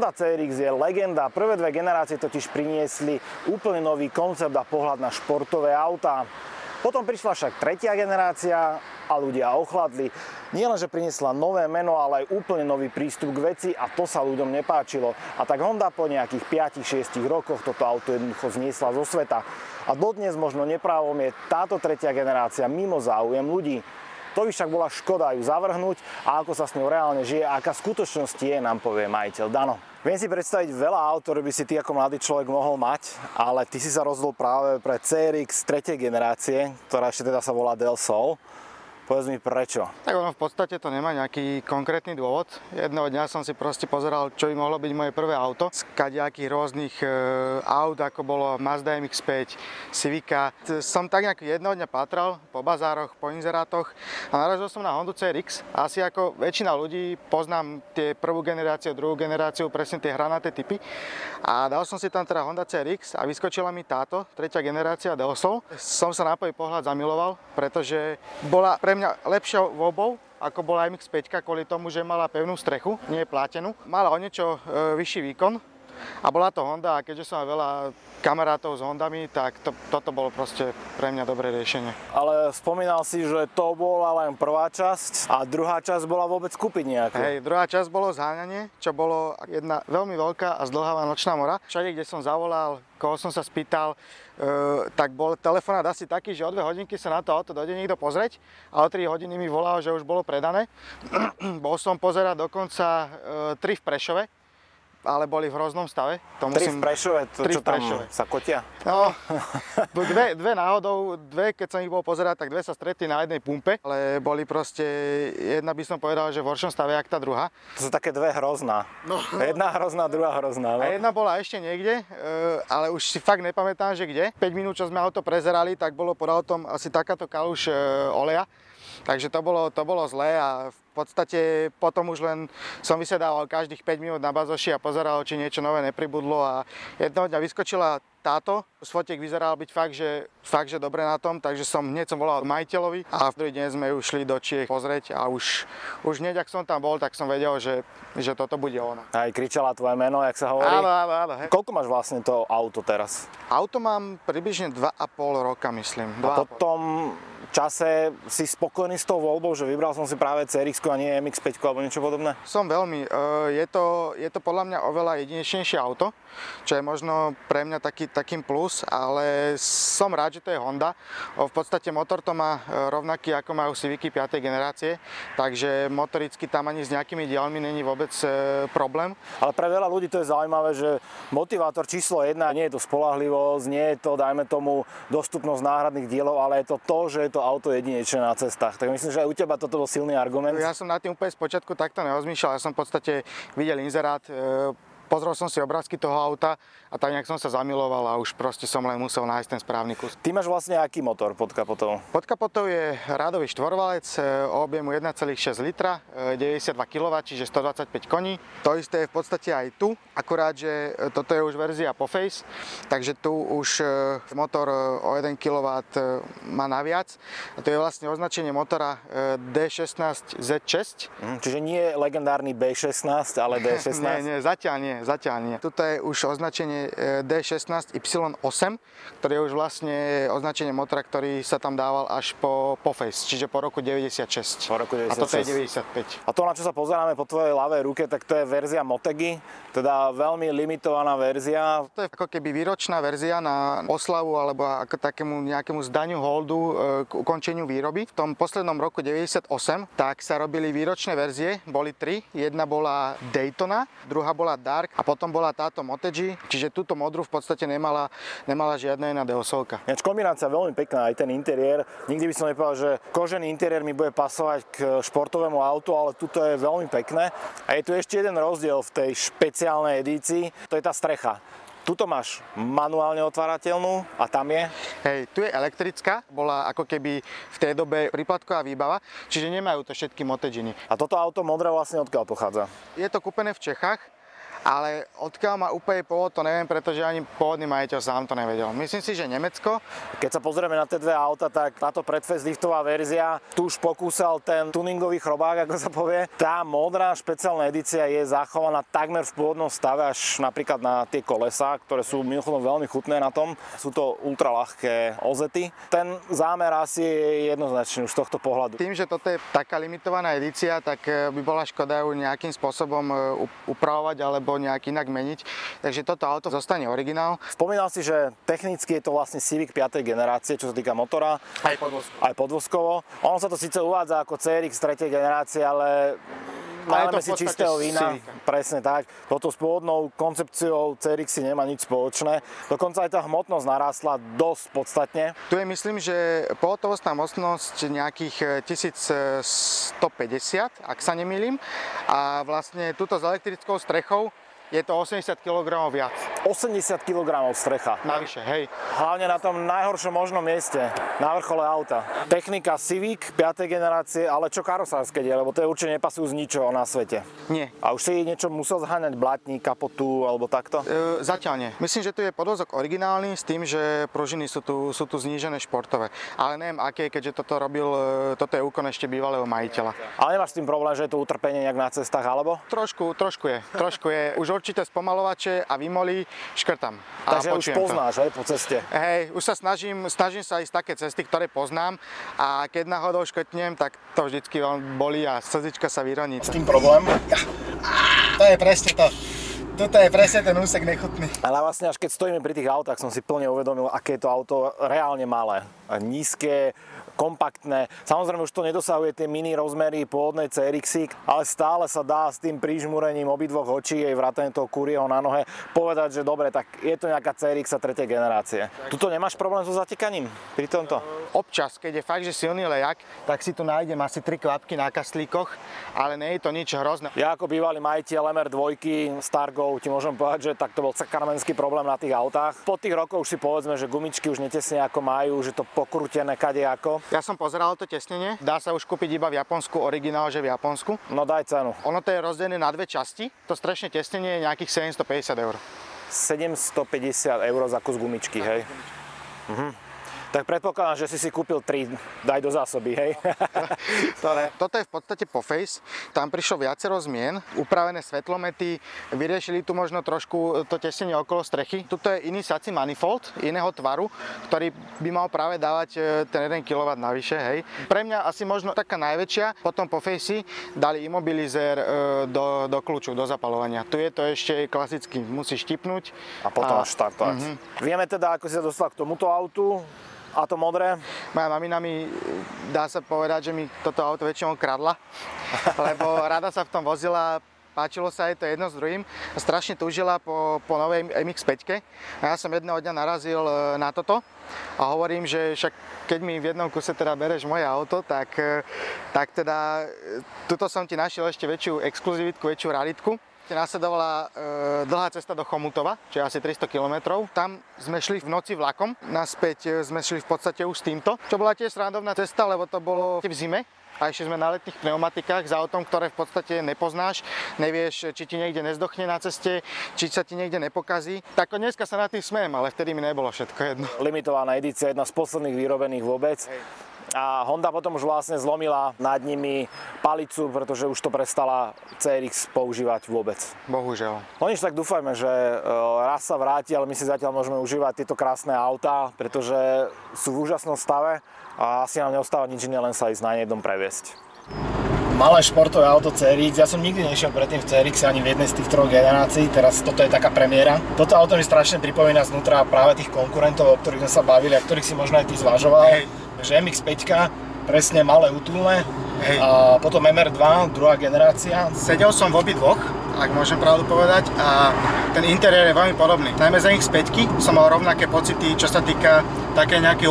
Honda CR-X je legenda. Prvé dve generácie totiž priniesli úplne nový koncept a pohľad na športové autá. Potom prišla však tretia generácia a ľudia ochladli. Nielenže priniesla nové meno, ale aj úplne nový prístup k veci a to sa ľuďom nepáčilo. A tak Honda po nejakých 5-6 rokoch toto auto jednoducho zniesla zo sveta. A dodnes možno neprávom je táto tretia generácia mimo záujem ľudí. To by však bola škoda ju zavrhnúť a ako sa s ňou reálne žije a aká v skutočnosti je, nám povie majiteľ Dano. Viem si predstaviť veľa aut, ktoré by si ty ako mladý človek mohol mať, ale ty si sa rozhodol práve pre CR-X 3. generácie, ktorá ešte teda sa volá Del Sol. Povedz mi prečo. Tak ono v podstate to nemá nejaký konkrétny dôvod. Jedného dňa som si proste pozeral, čo by mohlo byť moje prvé auto. Z kadejakých rôznych aut, ako bolo Mazda MX-5, Civica. Som tak nejak jedného dňa pátral po bazároch, po inzerátoch a narazil som na Hondu CR-X. Asi ako väčšina ľudí poznám tie prvú generáciu, druhú generáciu, presne tie hranaté typy. A dal som si tam teda Honda CR-X a vyskočila mi táto, tretia generácia Del Sol. Som sa na prvý pohľad zamiloval, pretože bola pre mňa lepšou voľbou, ako bola MX-5, kvôli tomu, že mala pevnú strechu, nie je plátenú. Mala o niečo vyšší výkon a bola to Honda a keďže som mal veľa kamarátov s Hondami, tak toto bolo proste pre mňa dobré riešenie. Ale spomínal si, že to bola len prvá časť a druhá časť bola vôbec kúpiť nejakú. Hej, druhá časť bolo zháňanie, čo bolo jedna veľmi veľká a zdĺhavá nočná mora. Všade, kde som zavolal, koho som sa spýtal, tak bol telefonát asi taký, že o 2 hodinky sa na to auto dojde niekto pozrieť a o 3 hodiny mi volal, že už bolo predané. Bol som pozerať dokonca 3 v Prešove, ale boli v hroznom stave. 3 v Prešove? To, čo tam sa kotia? No, dve náhodou, keď som ich bol pozerať, tak dve sa stretli na jednej pumpe, ale boli proste, jedna by som povedal, že v horšom stave, jak tá druhá. To sú také dve hrozná. No. Jedna hrozná, druhá hrozná. No? A jedna bola ešte niekde, ale už si fakt nepamätám, že kde. 5 minút, čo sme auto prezerali, tak bolo pod autom asi takáto kaluš oleja. Takže to bolo zlé a v podstate potom už len som vysedával každých 5 minút na bazoši a pozeral, či niečo nové nepribudlo a jedného dňa vyskočila táto. Z fotiek vyzeral byť fakt, že dobre na tom, takže hneď som volal majiteľovi a v druhý deň sme už šli do Čiech pozrieť a už hneď, ak som tam bol, tak som vedel, že toto bude ona. Aj kričala tvoje meno, jak sa hovorí? Áno. Koľko máš vlastne to auto teraz? Auto mám približne 2,5 roka, myslím. A po tom čase si spokojný s tou voľbou, že vybral som si práve CR-X a nie MX-5 alebo niečo podobné? Som veľmi. Je to podľa mňa oveľa jedinečnejšie auto, čo je možno pre mňa takým plus, ale som rád, že to je Honda. V podstate motor to má rovnaký, ako majú Civicy 5. generácie, takže motoricky tam ani s nejakými dielmi není vôbec problém. Ale pre veľa ľudí to je zaujímavé, že motivátor číslo 1 nie je to spoľahlivosť, nie je to, dajme tomu, dostupnosť náhradných dielov, ale je to, že je to auto jedinečné na cestách. Tak myslím, že aj u teba toto bol silný argument. Ja som nad tým úplne spočiatku takto nerozmýšľal. Ja som v podstate videl inzerát, pozrel som si obrázky toho auta a tak nejak som sa zamiloval a už proste som len musel nájsť ten správny kus. Ty máš vlastne aký motor pod kapotou? Pod kapotou je rádový štvorvalec o objemu 1,6 litra, 92 kW, čiže 125 koní. To isté je v podstate aj tu, akurát, že toto je už verzia po face, takže tu už motor o 1 kW má naviac. A to je vlastne označenie motora D16 Z6. Čiže nie legendárny B16, ale D16? Nie, zatiaľ nie. Tuto je už označenie D16 Y8, ktoré je už vlastne označenie motora, ktorý sa tam dával až po face, čiže po roku 96. Po roku 96. A toto je 95. A to, na čo sa pozeráme po tvojej ľavej ruke, tak to je verzia Motegi, teda veľmi limitovaná verzia. To je ako keby výročná verzia na oslavu alebo ako takému nejakému zdaniu holdu k ukončeniu výroby. V tom poslednom roku 98 tak sa robili výročné verzie, boli 3. Jedna bola Daytona, druhá bola Dark a potom bola táto Motegi, čiže túto modrú v podstate nemala žiadna iná Deosolka. Kombinácia veľmi pekná, aj ten interiér. Nikdy by som nepovedal, že kožený interiér mi bude pasovať k športovému autu, ale tuto je veľmi pekné. A je tu ešte jeden rozdiel v tej špeciálnej edícii, to je tá strecha. Tuto máš manuálne otvárateľnú a tam je? Hej, tu je elektrická, bola ako keby v tej dobe príplatková výbava, čiže nemajú to všetky Moteginy. A toto auto modré vlastne odkiaľ pochádza? Je to kúpené v Čechách ale odkiaľ má úplne pôvod, to neviem, pretože ani pôvodný majiteľ sám to nevedel. Myslím si, že Nemecko. Keď sa pozrieme na tie dve auta, tak táto predfaceliftová verzia, tu už pokúsal ten tuningový chrobák, ako sa povie. Tá modrá špeciálna edícia je zachovaná takmer v pôvodnom stave, až napríklad na tie kolesá, ktoré sú mimochodom veľmi chutné na tom. Sú to ultraľahké ozety. Ten zámer asi je jednoznačný už z tohto pohľadu. Tým, že toto je taká limitovaná edícia, tak by bola škoda ju nejakým spôsobom upravovať alebo nejak inak meniť. Takže toto auto zostane originál. Spomínal si, že technicky je to vlastne Civic 5. generácie, čo sa týka motora. Aj podvozkovo. Ono sa to síce uvádza ako CRX 3. generácie, ale náleme si čistého vína. Presne tak. Toto s pôvodnou koncepciou CRX nemá nič spoločné. Dokonca aj tá hmotnosť narastla dosť podstatne. Tu je, myslím, že pohotovostná mocnosť nejakých 1150, ak sa nemýlim. A vlastne tuto s elektrickou strechou je to 80 kg viac. 80 kg strecha. Navyše, hej. Hlavne na tom najhoršom možnom mieste, na vrchole auta. Technika Civic 5. generácie, ale čo karosárske diely, lebo to je určite nepasujú z ničoho na svete. Nie. A už si niečo musel zháňať, blatník, kapotu alebo takto? Zatiaľ nie. Myslím, že tu je podvozok originálny s tým, že pružiny sú tu znížené športové. Ale neviem aké, keďže toto je úkon ešte bývalého majiteľa. Ale nemáš s tým problém, že je to utrpenie nejak na cestách, alebo? Trošku je. Už určité spomalovače a vymoly škrtam. Takže už poznáš, hej, po ceste. Hej, už sa snažím sa ísť také cesty, ktoré poznám a keď náhodou škrtnem, tak to vždycky bolí a slzička sa vyroní. S tým problém? To je presne to. Toto je presne ten úsek nechutný. Ale vlastne až keď stojíme pri tých autách, som si plne uvedomil, aké je to auto reálne malé. Nízke, kompaktné. Samozrejme už to nedosahuje tie mini rozmery pôvodnej CRX-y, ale stále sa dá s tým prižmúrením obidvoch očí aj vrátane toho kurieho na nohe povedať, že dobre, tak je to nejaká CRX 3. generácie. Tuto nemáš problém so zatekaním pri tomto? Občas, keď je fakt, že silný lejak, tak si tu nájdem asi 3 kvapky na kaslíkoch, ale nie je to nič hrozné. Ja ako bývalý majiteľ MR2 Stargo ti môžem povedať, že tak to bol sakramenský problém na tých autách. Po tých rokoch už si povedzme, že gumičky už netesne ako majú, že to pokrútené kadejako. Ja som pozeral to tesnenie, dá sa už kúpiť iba v Japonsku, originál, že v Japonsku. No daj cenu. Ono to je rozdelené na dve časti, to strešné tesnenie je nejakých 750 €. 750 € za kus gumičky, hej? Tak predpokladám, že si kúpil 3, daj do zásoby, hej? Toto je v podstate po face, tam prišlo viacero zmien, upravené svetlomety, vyriešili tu možno trošku to tesnenie okolo strechy. Tuto je iný sací manifold, iného tvaru, ktorý by mal práve dávať ten 1 kW navyše, hej. Pre mňa asi možno taká najväčšia, potom po face dali imobilizér do kľúču, do zapaľovania. Tu je to ešte klasicky, musíš tipnúť. A potom štartovať. Vieme teda, ako si sa dostal k tomuto autu. A to modré? Moja mamina mi, dá sa povedať, že mi toto auto väčšinou kradla, lebo rada sa v tom vozila, páčilo sa jej to jedno s druhým. Strašne túžila po novej MX-5. A ja som jedného dňa narazil na toto a hovorím, že však keď mi v jednom kuse teda bereš moje auto, tak teda tuto som ti našiel ešte väčšiu exkluzivitku, väčšiu raritku. Nasledovala dlhá cesta do Chomutova, čo je asi 300 km. Tam sme šli v noci vlakom, naspäť sme šli v podstate už s týmto, čo bola tiež srandovná cesta, lebo to bolo v zime. A ešte sme na letných pneumatikách s autom, ktoré v podstate nepoznáš, nevieš, či ti niekde nezdochne na ceste, či sa ti niekde nepokazí. Tak dneska sa na tým smejem, ale vtedy mi nebolo všetko jedno. Limitovaná edícia, jedna z posledných vyrobených vôbec. A Honda potom už vlastne zlomila nad nimi palicu, pretože už to prestala CRX používať vôbec. Bohužiaľ. No nič, tak dúfajme, že raz sa vráti, ale my si zatiaľ môžeme užívať tieto krásne autá, pretože sú v úžasnom stave a asi nám neostáva nič iné, len sa ísť na jednom previesť. Malé športové auto CRX, ja som nikdy nešiel predtým v CRX ani v jednej z tých 3 generácií, teraz toto je taká premiéra. Toto auto mi strašne pripomína znútra práve tých konkurentov, o ktorých sme sa bavili a ktorých si možno aj ty zvažoval. Takže MX-5, presne malé, útulné. A potom MR2, druhá generácia. Sedel som v obidvoch, ak môžem pravdu povedať, a ten interiér je veľmi podobný. Najmä z MX-5 som mal rovnaké pocity, čo sa týka také nejaké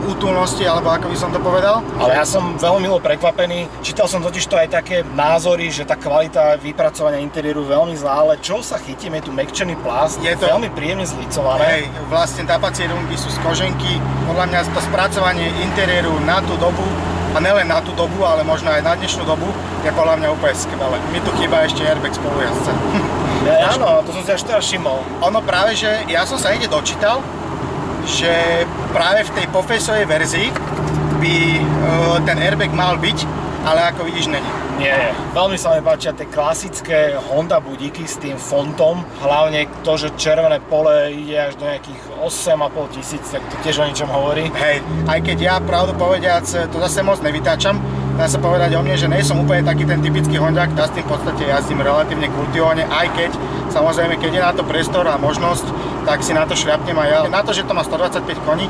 útulnosti, alebo ako by som to povedal. Ale ja som veľmi milo prekvapený. Čítal som totiž to aj také názory, že tá kvalita vypracovania interiéru veľmi zlá, ale čo sa chytím, je tu mäkčený plast, je to veľmi príjemne zlicované. Vlastne tapacie rungy sú z koženky. Podľa mňa to spracovanie interiéru na tú dobu, a nelen na tú dobu, ale možno aj na dnešnú dobu, je podľa mňa úplne skvelé. Mi tu chýba ešte airbag spolujazca. Ja, áno, to som si až teraz všimol. Ono práve, že ja som sa niekde dočítal, že práve v tej profesorej verzii by ten airbag mal byť, ale ako vidíš, není. Nie. Veľmi sa mi páčia tie klasické Honda budíky s tým fontom. Hlavne to, že červené pole ide až do nejakých 8,5 tisíc, tak to tiež o ničom hovorí. Hej, aj keď ja pravdu povediac to zase moc nevytáčam, dá sa povedať o mne, že nie som úplne taký ten typický Hondiak, ja s tým v podstate jazdím relatívne kultivovane, aj keď samozrejme, keď je na to priestor a možnosť, tak si na to šľapnem aj ja. Na to, že to má 125 koní,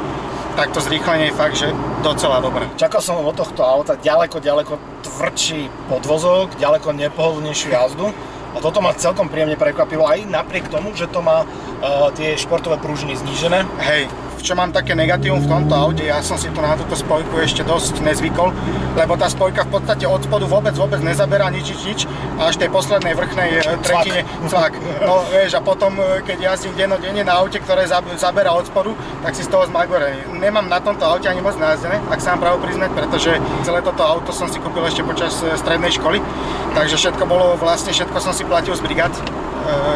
tak to zrýchlenie je fakt, že docela dobré. Čakal som od tohto auta ďaleko tvrdší podvozok, ďaleko nepohodlnejšiu jazdu. A toto ma celkom príjemne prekvapilo, aj napriek tomu, že to má tie športové pružiny znížené. Hej, čo mám také negatívum v tomto aute, ja som si tu na túto spojku ešte dosť nezvykol, lebo tá spojka v podstate od spodu vôbec nezaberá nič, a až tej poslednej vrchnej tretine cvak. No vieš, a potom, keď jazdím dennodenne na aute, ktoré zaberá od spodu, tak si z toho zmagorený. Nemám na tomto aute ani moc najazdené, ak sa mám pravdu priznať, pretože celé toto auto som si kúpil ešte počas strednej školy, takže všetko som si platil z brigád,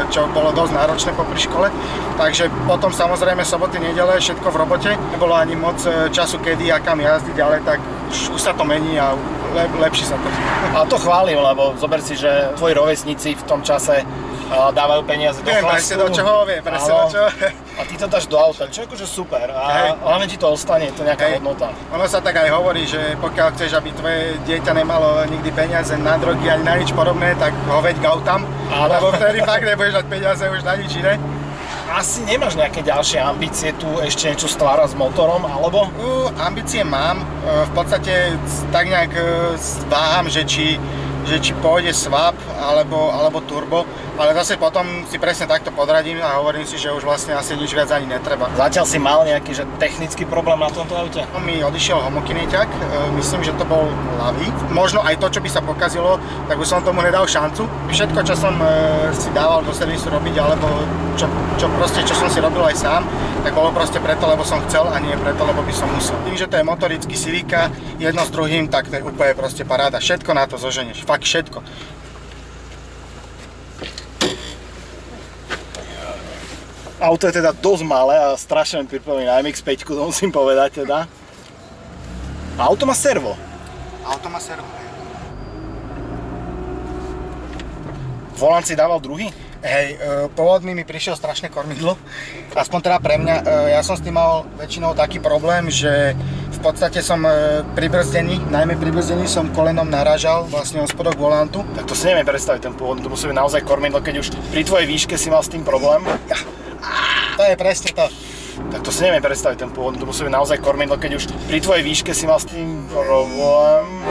čo bolo dosť náročné popri škole. Takže potom samozrejme soboty, nedele, všetko v robote. Nebolo ani moc času kedy a kam jazdiť, ale tak už sa to mení a lepšie sa to. A to chválim, lebo zober si, že tvoji rovesníci v tom čase dávajú peniaze do chlastu. Presne do čoho. A ty to dáš do auta, čo je akože super. A hlavne ti to ostane, je to nejaká hodnota. Ono sa tak aj hovorí, že pokiaľ chceš, aby tvoje dieťa nemalo nikdy peniaze na drogy ani na nič podobné, tak ho veď k autám. Lebo vtedy fakt nebudeš dať peniaze už na nič iné. Asi nemáš nejaké ďalšie ambície tu ešte niečo stvárať s motorom, alebo? Ambície mám. V podstate tak nejak váham, že či pôjde swap alebo turbo, ale zase potom si presne takto podradím a hovorím si, že už vlastne asi nič viac ani netreba. Zatiaľ si mal nejaký technický problém na tomto aute? Mi odišiel homokineťak, myslím, že to bol ľavý. Možno aj to, čo by sa pokazilo, tak už som tomu nedal šancu. Všetko, čo som si dával do servisu robiť, alebo čo som si robil aj sám, tak bolo proste preto, lebo som chcel a nie preto, lebo by som musel. Tým, že to je motorický Civica, jedno s druhým, tak to je úplne proste paráda. Všetko na to zoženieš, fakt všetko. Auto je teda dosť malé a strašne mi pripomína MX-5, to musím povedať teda. A auto má servo. Volant si dával druhý? Hej, pôvodný mi prišiel strašné kormidlo, aspoň teda pre mňa. Ja som s tým mal väčšinou taký problém, že v podstate som najmä pri brzdení som kolenom narážal vlastne od spodok volantu. Tak to si neviem predstaviť ten pôvodný, to musí byť naozaj kormidlo, keď už pri tvojej výške si mal s tým problém. To je presne to. Tak to si neviem predstaviť ten pôvodný, to musí byť naozaj kormidlo, keď už pri tvojej výške si mal s tým problém.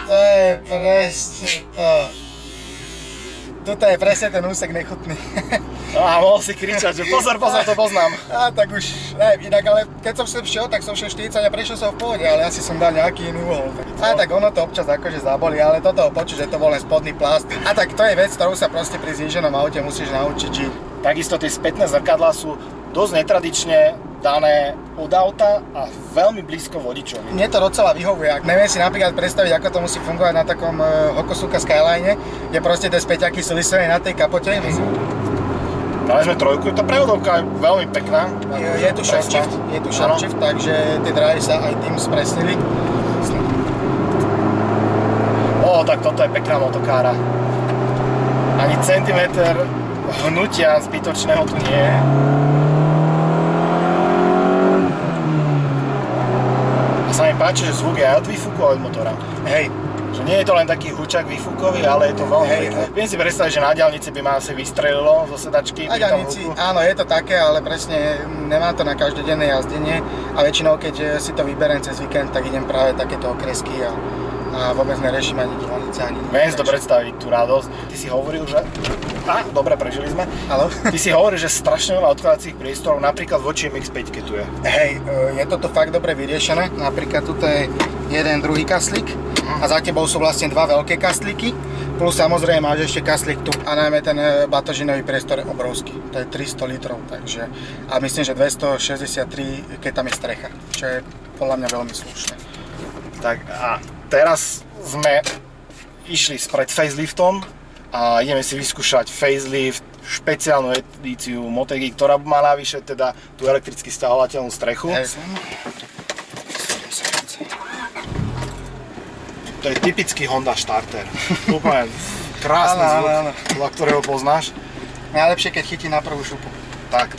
To je presne to. Tuto je presne ten úsek nechutný. A mohol si kričať, že pozor, to poznám. Tak už, inak, ale keď som sem šiel, tak som šiel 40 a prešiel som v pohode, ale asi som dal nejaký iný uhol. Tak ono to občas akože zaboli, ale toto počuť, že to bol len spodný plast. A tak to je vec, ktorú sa proste pri zníženom aute musíš naučiť žiť. Takisto tie spätné zrkadlá sú dosť netradične dané od auta a veľmi blízko vodičovi. Mne to docela vyhovuje. Neviem si napríklad predstaviť, ako to musí fungovať na takom Hokosuka Skyline, kde proste tie späťaky sú vystavené na tej kapote. Dali sme trojku, tá prevodovka je veľmi pekná. Je tu short shift, takže tie drive sa aj tým spresnili. Tak toto je pekná motokára. Ani centimeter hnutia zbytočného tu nie je. Sa mi páči, že zvuk je aj od výfuku a od motora. Hej. Že nie je to len taký hučak výfukový, ale je to veľmi pekné. Viem si predstaviť, že na diaľnici by ma asi vystrelilo zo sedačky. Na diaľnici, áno, je to také, ale presne nemám to na každodenné jazdenie a väčšinou, keď si to vyberiem cez víkend, tak idem práve takéto okresky a vôbec neriešim ani diaľnice, ani nič. Viem si to predstaviť, tú radosť. Ty si hovoril, že... dobre, prežili sme. Haló? Ty si hovoril, že strašne veľa odkladacích priestorov, napríklad voči MX-5 tu je. Hej, je toto fakt dobre vyriešené. Napríklad tuto je jeden druhý kaslík a za tebou sú vlastne dva veľké kaslíky. Plus samozrejme máš ešte kaslík tu a najmä ten batožinový priestor je obrovský. To je 300 litrov, takže... A myslím, že 263, keď tam je strecha, čo je podľa mňa veľmi slušné. Tak a teraz sme išli pred faceliftom a ideme si vyskúšať facelift, špeciálnu edíciu Motegi, ktorá má navyše teda tú elektricky stahovateľnú strechu. To je typický Honda Starter. Úplne krásny zvuk, podľa ktorého poznáš. Najlepšie, keď chytí na prvú šupu. Tak.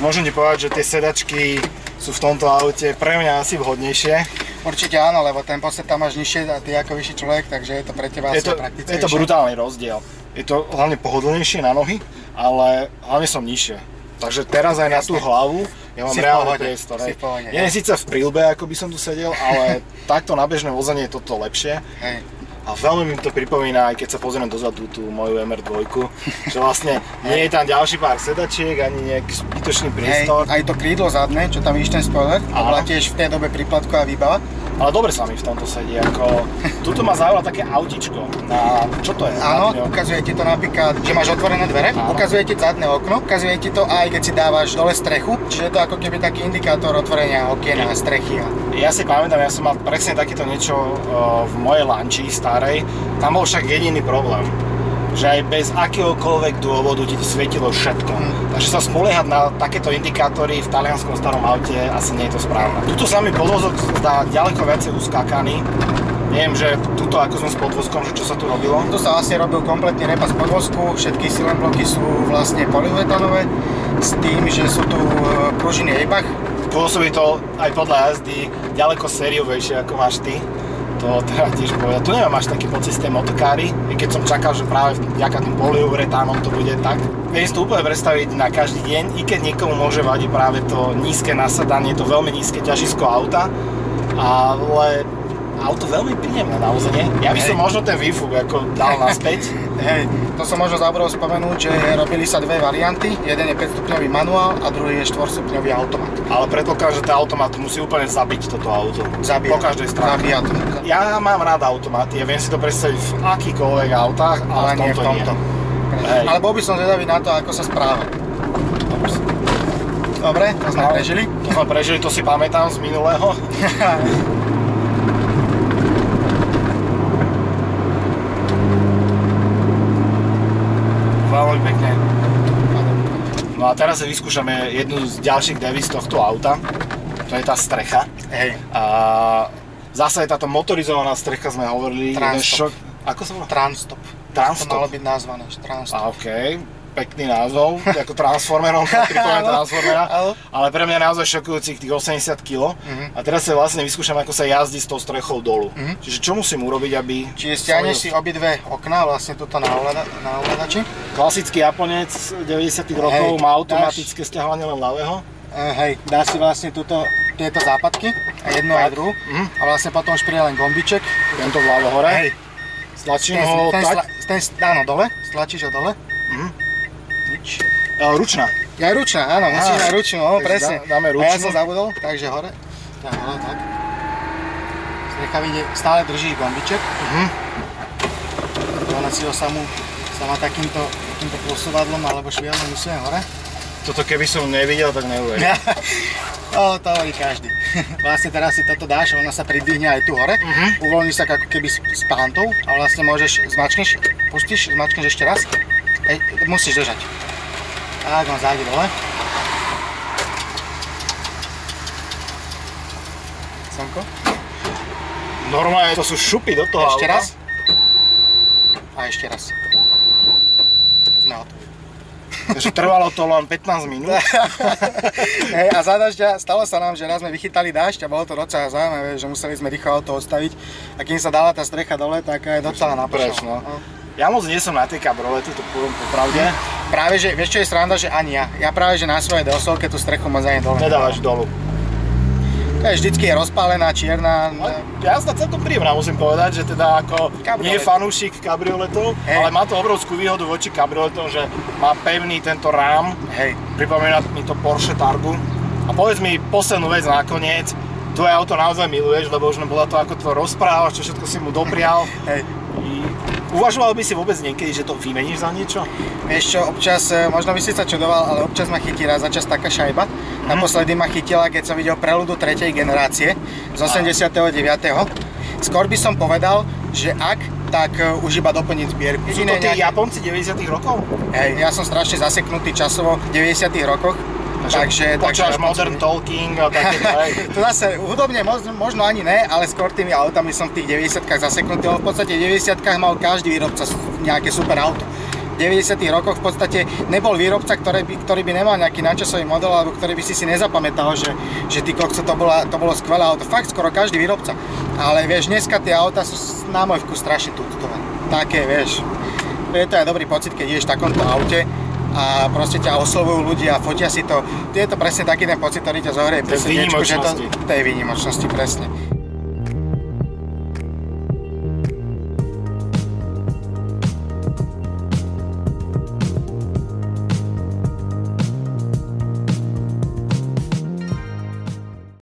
Môžem ti povedať, že tie sedačky sú v tomto aute pre mňa asi vhodnejšie. Určite áno, lebo ten podstat tam máš nižšie a ty ako vyšší človek, takže je to pre teba asi praktickejšie. Je to brutálny rozdiel. Je to hlavne pohodlnejšie na nohy, ale hlavne som nižšie. Takže teraz aj na tú hlavu ja mám reálny priestor. Nie je síce v príľbe, ako by som tu sedel, ale takto na bežné vozenie je toto lepšie. Hej. A veľmi mi to pripomína, aj keď sa pozriem dozadu tú moju MR2, že vlastne nie je tam ďalší pár sedačiek, ani nejaký zbytočný priestor. Aj to krídlo zadné, čo tam vidíš ten spoiler, to bola tiež v tej dobe príplatková výbava. Ale dobre sa mi v tomto sedí, ako... Tuto ma zaujalo také autičko na... Čo to je? Áno, ukazuje ti to napríklad, že máš otvorené dvere, ukazuje ti zadné okno, ukazuje ti to aj keď si dávaš dole strechu, čiže je to ako keby taký indikátor otvorenia okien a strechy. Ja si pamätám, ja som mal presne takéto niečo v mojej Lanči starej, tam bol však jediný problém, že aj bez akéhokoľvek dôvodu ti svietilo všetko. Takže sa spoliehať na takéto indikátory v talianskom starom aute asi nie je to správne. Tuto sa mi podvozok zdá ďaleko viacej uskákaný. Neviem, že tuto ako sme s podvozkom, že čo sa tu robilo. Tu sa vlastne robil kompletný repas podvozku, všetky silen bloky sú vlastne polyuretanové s tým, že sú tu pružiny Eibach. Pôsobí to aj podľa jazdy ďaleko sériovejšie ako máš ty. To treba tiež povedať. Tu nemám až taký pocit z tej motokári, i keď som čakal, že práve vďaka tým polyuretánom to bude tak. Viem si to úplne predstaviť na každý deň, i keď niekomu môže vadiť práve to nízke nasadanie, to veľmi nízke ťažisko auta, ale auto veľmi príjemné na vozenie. Ja by som možno ten výfuk ako dal naspäť. Hej, to som možno zabudol spomenúť, že robili sa dve varianty. Jeden je 5-stupňový manuál a druhý je 4-stupňový automat. Ale predpokladám, že ten automat musí úplne zabiť toto auto. Zabíja. Po každej strane. Zabíja to. Ja mám rád automaty, ja viem si to predstaviť v akýkoľvek autách, ale v tomto nie. Ale bol by som zvedavý na to, ako sa správa. Dobre, to sme prežili. To si pamätám z minulého. Veľmi pekne. No a teraz si vyskúšame jednu z ďalších devíz tohto auta. To je tá strecha. Hej. A zase je táto motorizovaná strecha, sme hovorili. Transtop. Ako sa volá? Transtop. Transtop. To malo byť nazvané, Transtop. OK. Pekný názov, ako Transformerom, pripomínam Transformera, ale pre mňa je naozaj šokujúcich tých 80 kg. A teraz sa vlastne vyskúšam, ako sa jazdí s tou strechou dolu. Čiže čo musím urobiť, aby... Čiže stiahneš si obidve okná vlastne tuto na ovládači. Klasický Japonec 90 rokov má automatické sťahovanie len ľavého. Hej, dá si vlastne tieto západky, jednu aj druhú. A vlastne potom už príde len gombiček. Tento vľavo hore. Hej. Stlačím ho tak. Áno, dole. Stlačíš ho dole. Nič. Ručná. Ja aj ručná, áno, musíš aj ručnú, presne. Dáme ručnú. A ja som zabudol, takže hore. Tak. Strecha vidie, stále držíš gombiček. Ona si ho sama takýmto posúvadlom alebo šviadlom musíme hore. Toto keby som nevidel, tak neuverím. To hovorí každý. Vlastne teraz si toto dáš, ona sa pridvihne aj tu hore. Uvoľníš sa ako keby s pántou a vlastne môžeš, pustíš, zmačkneš ešte raz. Musíš držať. Tak, on zájde dole. Slnko. Normálne to sú šupy do toho ešte auta. Raz. A ešte raz. Sme hotoví. Takže trvalo to len 15 minút. Hej, a za dažďa stalo sa nám, že raz sme vychytali dážď a bolo to docela zaujímavé, že museli sme rýchlo auto odstaviť. A kým sa dala tá strecha dole, tak aj docela napršalo. Ja moc nie som na tej kabriolety, to poviem popravde. Práve, že vieš čo je sranda, že ani ja. Ja práve, že na svojej DL-ke tú strechu moc ani dole. Nedávaš dolu. Vždycky je rozpálená, čierna. Jazda celkom príjemná, musím povedať, že teda ako nie je fanúšik kabrioletov, ale má to obrovskú výhodu voči kabrioletom, že má pevný tento rám. Pripomína mi to Porsche Targu. A povedz mi poslednú vec nakoniec, tvoje auto naozaj miluješ, lebo už bola to, ako to rozprávaš, čo všetko si mu doprial. Uvažoval by si vôbec niekedy, že to vymeníš za niečo? Vieš čo, občas, možno by si sa čudoval, ale občas ma chytí raz za čas taká šajba. Naposledy ma chytila, keď som videl preľudu 3. generácie z 89. Skôr by som povedal, že ak tak už iba doplniť zbierku. Sú to tí Japonci 90 rokov? Hej, ja som strašne zaseknutý časovo v 90 rokoch. Takže počúvaš Modern Talking a také. To zase hudobne možno ani ne, ale skôr tými autami som v tých 90-kách zaseknutý, lebo v podstate v 90-kách mal každý výrobca nejaké super auto. V 90 rokoch v podstate nebol výrobca, ktorý by nemal nejaký nadčasový model, alebo ktorý by si nezapamätal, že ty kokso, to bolo skvelé auto. Fakt skoro každý výrobca. Ale vieš, dneska tie auta sú na môj vkus strašne tuctové. Také, vieš, je to aj dobrý pocit, keď ideš v takomto aute a proste ťa oslovujú ľudia, fotia si to. Je to presne taký ten pocit, ktorý ťa zohrie pri srdiečku, že to je výnimočnosti, presne.